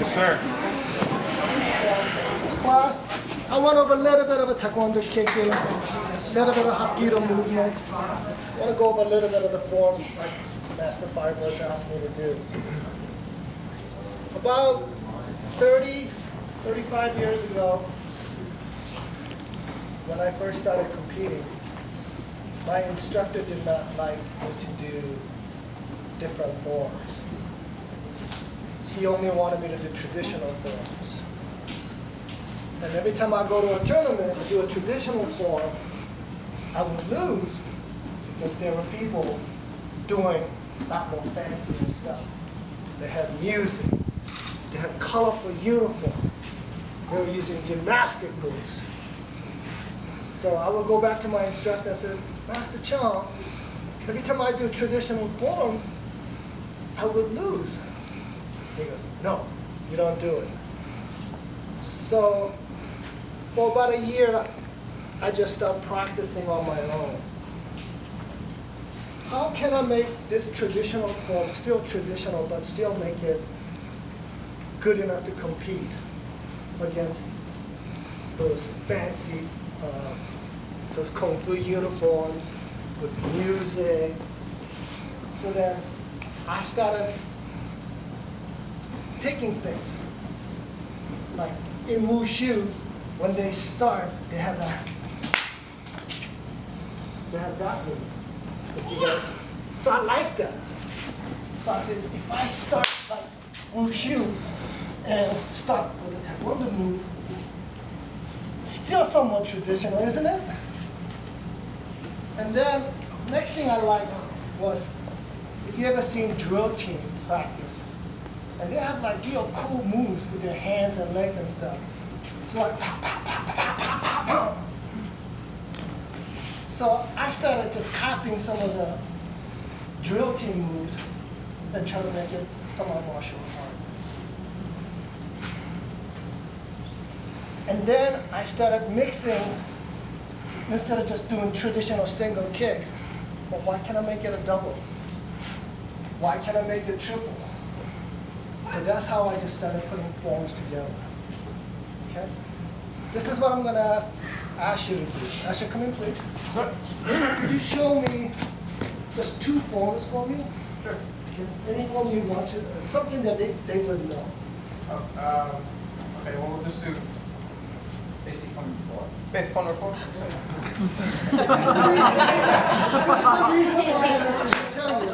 Yes, sir. Class, I went over a little bit of a taekwondo kicking, a little bit of hapkido movements. I want to go over a little bit of the forms like Master Firebush asked me to do. About 35 years ago, when I first started competing, my instructor did not like me to do different forms. He only wanted me to do traditional forms. And every time I go to a tournament and do a traditional form, I would lose because there were people doing a lot more fancy stuff. They had music. They had colorful uniform. They were using gymnastic moves. So I would go back to my instructor and say, Master Chong, every time I do traditional form, I would lose. He goes, no, you don't do it. So for about a year, I just started practicing on my own. How can I make this traditional form still traditional, but still make it good enough to compete against those fancy, those Kung Fu uniforms with music? So then I started picking things. Like in Wushu, when they start, they have that move. If you guys, so I like that. So I said, if I start like Wushu and start with a taekwondo move, still somewhat traditional, isn't it? And then next thing I liked was, if you ever seen drill team practice, and they have like real cool moves with their hands and legs and stuff. So like pow, pow, pow, pow, pow, pow, pow. So I started just copying some of the drill team moves and trying to make it somewhat martial art. And then I started mixing, instead of just doing traditional single kicks, well, why can't I make it a double? Why can't I make it triple? So that's how I just started putting forms together. Okay? This is what I'm going to ask you to do. Asher, come in, please. Sir. Could you show me just two forms for me? Sure. Any form you want to, something that they would know. Oh, okay, well, we'll just do basic 104. Basic 104? That's the reason why I have to tell you.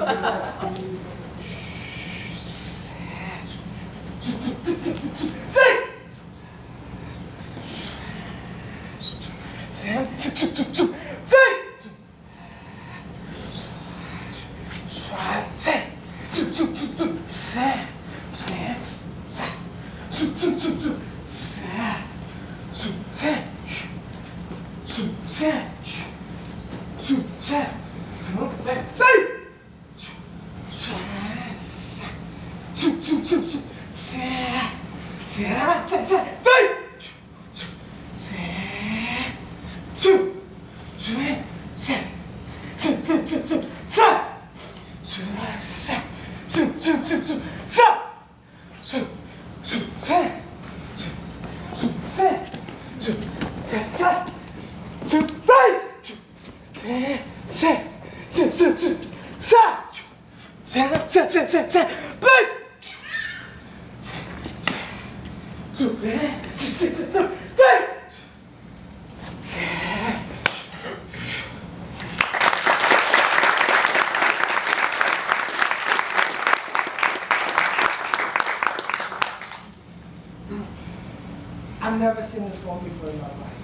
I've never seen this form before in my life.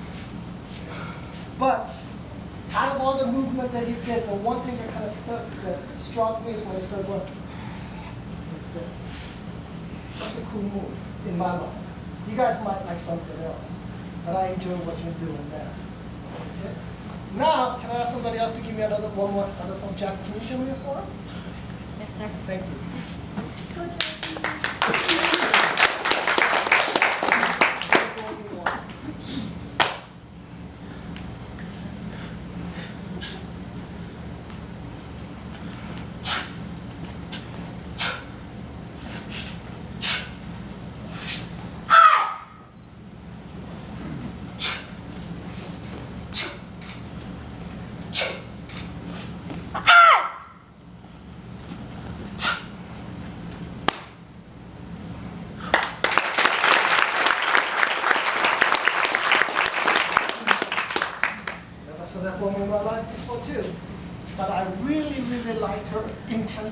But out of all the movement that he did, the one thing that kind of struck me is when he said, "Look, like this." That's a cool move in my life. You guys might like something else, but I enjoy what you're doing now. Okay? Now, can I ask somebody else to give me another one more other form? Jack, can you show me a form? Yes, sir. Thank you. Go, Jack.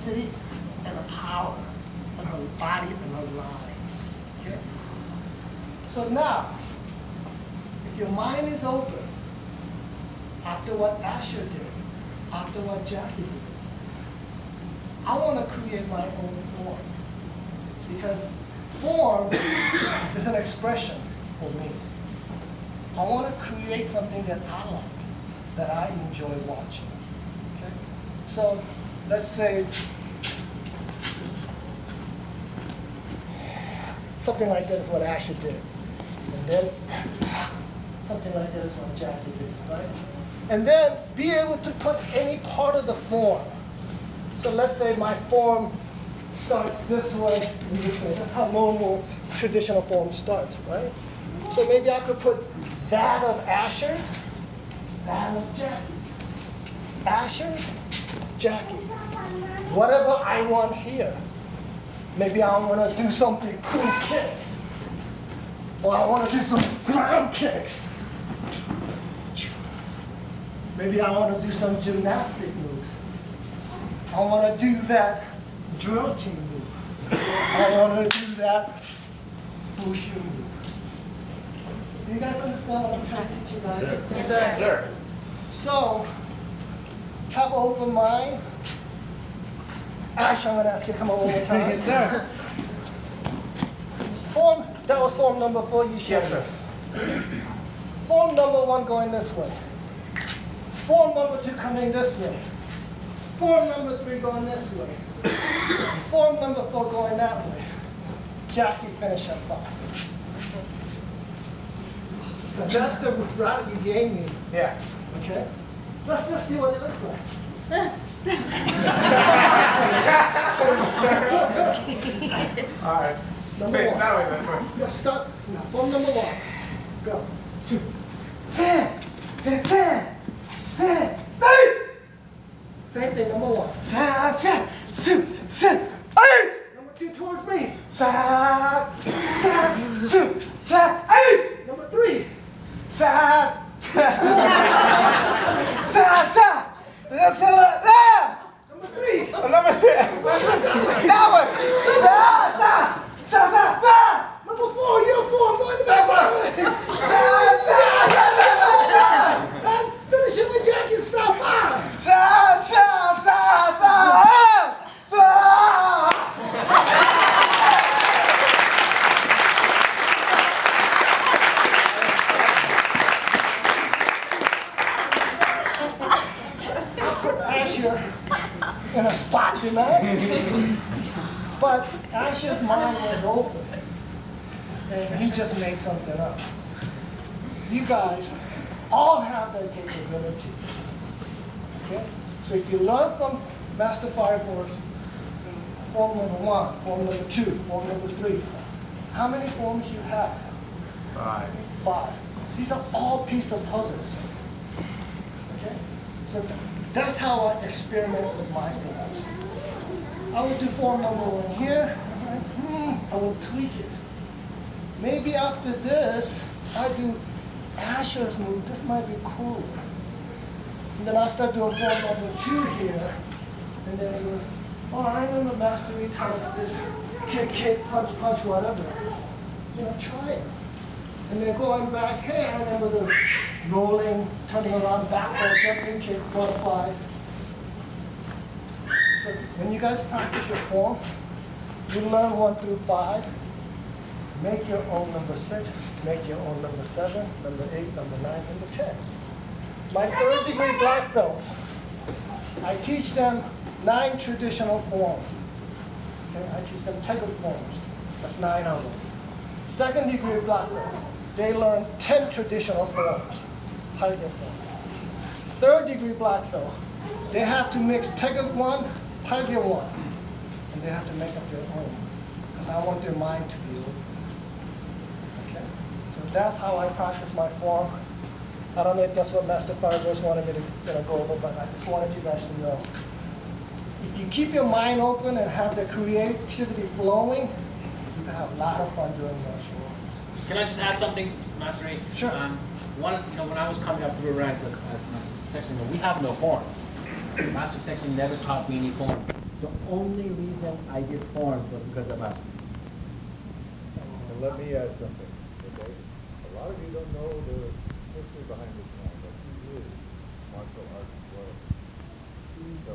intensity and the power in her body and her line. Okay? So now, if your mind is open, after what Asher did, after what Jackie did, I want to create my own form. Because form is an expression for me. I want to create something that I like, that I enjoy watching. Okay? So let's say something like that is what Asher did. And then something like that is what Jackie did, right? And then be able to put any part of the form. So let's say my form starts this way and this way. That's how normal traditional form starts, right? So maybe I could put that of Asher, that of Jackie. Asher, Jackie. Whatever I want here. Maybe I want to do something cool kicks. Or I want to do some ground kicks. Maybe I want to do some gymnastic moves. I want to do that drill team move. I want to do that Wushu move. Do you guys understand what I'm trying to teach you guys? Yes, sir. Yes, sir. So, have an open mind. Ash, I'm going to ask you to come over one more time. Yes, sir. Form, that was form number 4 you showed. Yes, sir. Form number 1 going this way. Form number 2 coming this way. Form number 3 going this way. Form number 4 going that way. Jackie finished at 5. But that's the route you gave me, Yeah. okay? Let's just see what it looks like. All right. Number Face one. that way then first. Let's start. Now, form number 1. Go. Sit. Sit. Sit. Sit. Nice. Same thing, number 1. Sit. Sit. Sit. Sit. Nice. Number 2 towards me. Sit. Sit. Sit. Sit. Nice. Number 3. Sit. Sit. Sit. That's it. Number 3. Number 3. That one. Number 4, you're 4. I'm going to the back. And finish it with Jackie style 5. Asher in a spot, you know? But Asher's mind was open, and he just made something up. You guys all have that capability. Okay? So if you learn from Master Fireforce, form number 1, form number 2, form number 3, how many forms you have? 5. 5. These are all piece of puzzles. Okay? So that's how I experiment with my forms. I would do form number 1 here. I would tweak it. Maybe after this, I do Asher's move. This might be cool. And then I start doing form number 2 here. And then it goes, oh, I remember Master Rhee tells us this kick, punch, whatever. You know, try it. And then going back, hey, I remember the rolling, turning around, backward, jumping kick, butterflies. So when you guys practice your form, you learn 1 through 5. Make your own number 6, make your own number 7, number 8, number 9, number 10. My 3rd degree black belts, I teach them 9 traditional forms. Okay? I teach them technical forms. That's 9 of them. 2nd degree black belt, they learn 10 traditional forms, Tiger form. 3rd degree black belt, they have to mix Tiger 1, Tiger 1, and they have to make up their own. Because I want their mind to be open. Okay? So that's how I practice my form. I don't know if that's what Master Fireforce wanted me to go over, but I just wanted you guys to know. If you keep your mind open and have the creativity flowing, you can have a lot of fun doing martial arts. Can I just add something, Master Rhee? Sure. When I was coming up through the ranks as Master Section, we have no forms. Master Section never taught me any form. the only reason I did forms was because of us. And let me add something, okay? A lot of you don't know the history behind this man, but he is martial arts royalty. So,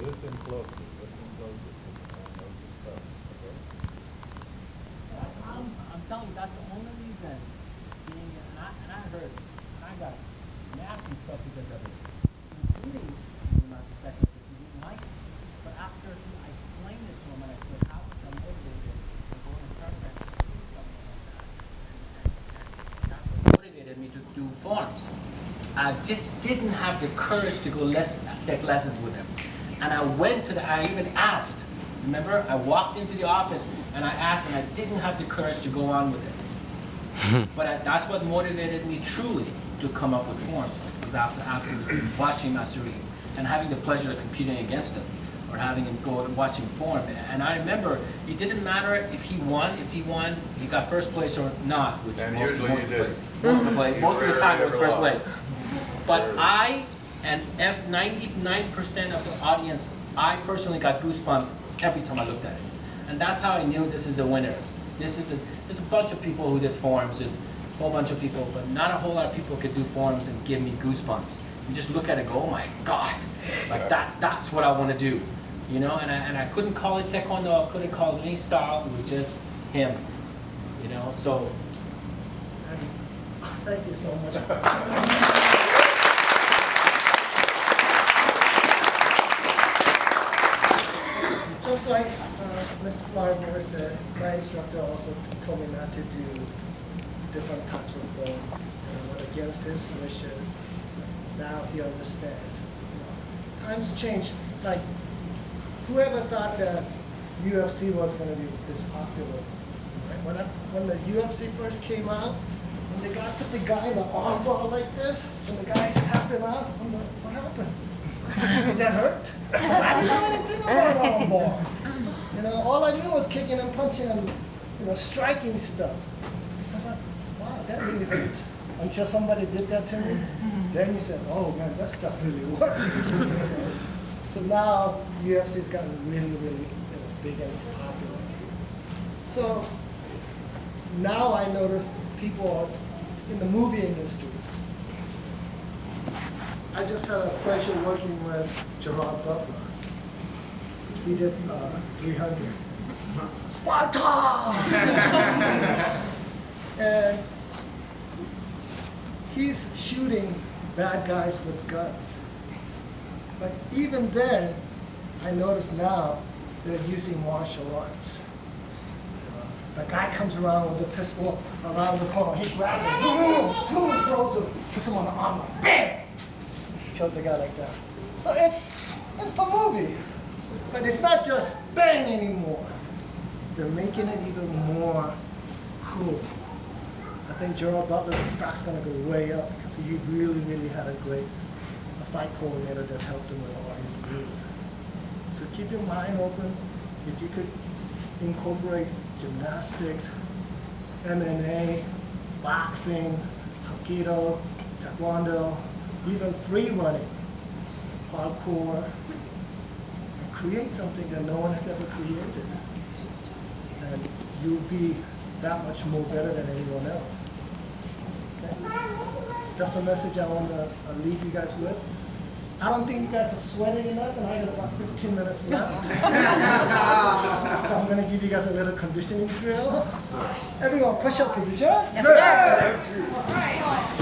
listen closely, so this man knows his stuff, okay? I'm telling you, that's the only reason. Being, and I heard, and I got nasty stuff because of it, including my perspective that he didn't like it. But after I explained it to him and I said, how was I motivated to go and start that, to do something like that? And that's what Motivated me to do forms. I just didn't have the courage to go take lessons with him. And I even asked. Remember, I walked into the office and I asked, and I didn't have the courage to go on with it. But that's what motivated me truly to come up with forms. It was after watching Master Rhee and having the pleasure of competing against him, or having him go and watching form. And I remember it didn't matter if he won. If he won, he got first place or not, which And most usually of you the did. place, most of the time it was Rarely first ever place. lost. But I and 99% of the audience, I personally got goosebumps every time I looked at it. And that's how I knew this is a winner. There's a bunch of people who did forms, and a whole bunch of people, but not a whole lot of people could do forms and give me goosebumps. You just look at it and go, oh my God, like that's what I want to do. You know, and I couldn't call it Taekwondo, I couldn't call it any style, it was just him. You know, so. Thank you so much. Just like Mr. Farber said, my instructor also told me not to do different types of form. You know, against his wishes. Now he understands. You know, times change. Like, whoever thought that UFC was going to be this popular? Right? When the UFC first came out, and the guy put the guy in the arm bar like this, and the guy's tapping out, I'm like, what happened? Did that hurt? 'Cause I didn't know anything about arm bar. You know, all I knew was kicking and punching and, you know, striking stuff. I was like, wow, that really hurts. Until somebody did that to me, then you said, oh man, that stuff really works. So now UFC's gotten really, really, you know, big and popular. So now I notice people in the movie industry. I just had a pleasure working with Gerard Butler. He did 300. Sparta! And he's shooting bad guys with guns. But even then, I notice now they're using martial arts. The guy comes around with a pistol around the corner. He grabs it, boom, throws it, puts him on the arm, bam! Kills the guy like that. So it's a movie. But it's not just bang anymore. They're making it even more cool. I think Gerard Butler's stock's gonna go way up because he really, really had a fight coordinator that helped him with all his moves. So keep your mind open. If you could incorporate gymnastics, MMA, boxing, Hapkido, Taekwondo, even free running, parkour, and create something that no one has ever created. And you'll be that much more better than anyone else. Okay? That's a message I want to leave you guys with. I don't think you guys are sweating enough, and I got about 15 minutes left. So I'm going to give you guys a little conditioning drill. Everyone, push-up position. Yes, sir. All right.